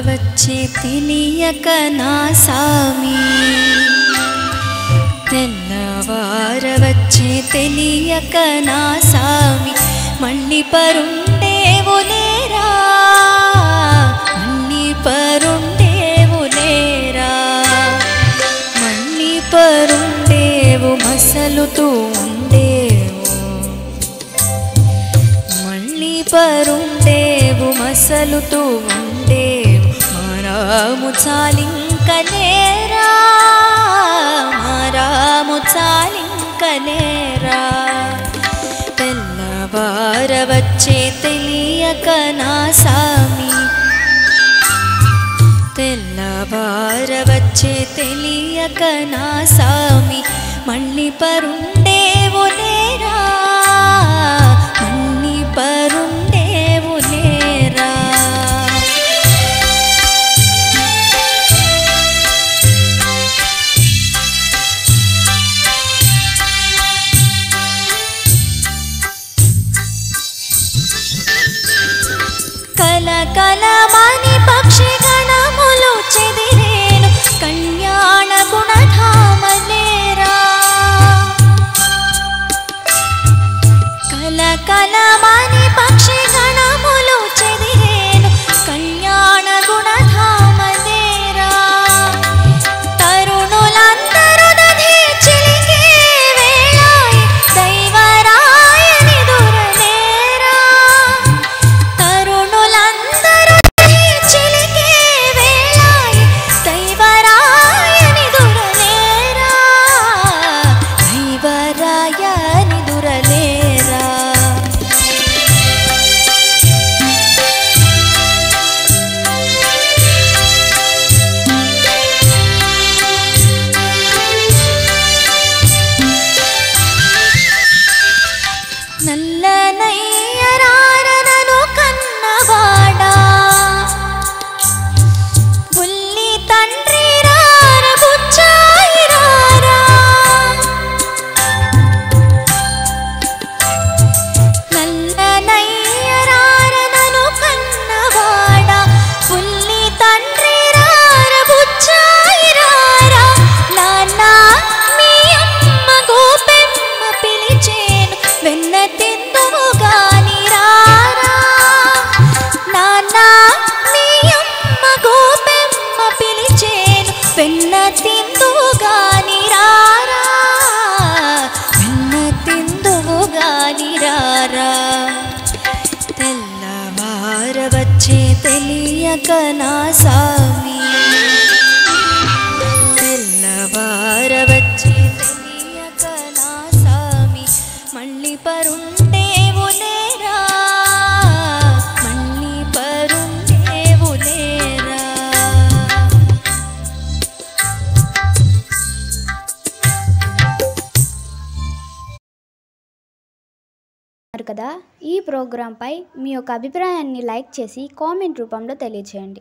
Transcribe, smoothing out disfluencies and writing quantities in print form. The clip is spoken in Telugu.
తెల్లవారవచ్చే తెలియక నా సామి, తెల్లవారవచ్చే తెలియక నా సామి, మళ్ళీ పరుండేవు లేరా, మళ్ళీ పరుండేవు లేరా, మళ్ళీ పరుండేవు మసలుతూ ఉండేవు, మళ్ళీ పరుండేవు మసలుతూ ఉండేవు, మారాము చాలింక లేరా, మారాము చాలింక లేరా, తెల్లవారవచ్చే తెలియక నా సామి, తెల్లవారవచ్చే తెలియక నా సామి, మళ్ళీ పరుండేవు లేరా, మళ్ళీ పరుండేవు లేరా. కలకలమని పక్షి గణములు చెదిరేను, కళ్యాణ గుణధామలేరా, కలకలమని పక్షి గణములు చెదిరేను, కళ్యాణ గుణధామలేరా, తరుణులందరూ నది చిలికే వేళాయి దైవరాయని దురలేరా, తరుణులందరూ నది చిలికే వేళాయి దైవరాయని దురలేరా, దైవరాయని దురలేరా. నల్లనయ్యరారనను కన్నవాడా, బుల్లి తండ్రి రార బుచ్చాయి రారా, నల్లనయ్యరారనను కన్నవాడా, బుల్లి తండ్రి రార బుచ్చాయి రారా, నాన్న మీ అమ్మ గోపెమ్మ పిలిచేను వెన్న తిందువు గాని రారా, నాన్న మీ అమ్మ గోపెమ్మ పిలిచేను వెన్న తిందువు గాని రారా, వెన్న తిందువు గాని రారా, తెల్లవారవచ్చే తెలియక నా సామి, తెల్లవారవచ్చే తెలియక నా సామి, మళ్ళీ పరుండేవు లేరా, మళ్ళీ పరుండేవు లేరా. కదా ఈ ప్రోగ్రాంపై మీ యొక్క అభిప్రాయాన్ని లైక్ చేసి కామెంట్ రూపంలో తెలియజేయండి.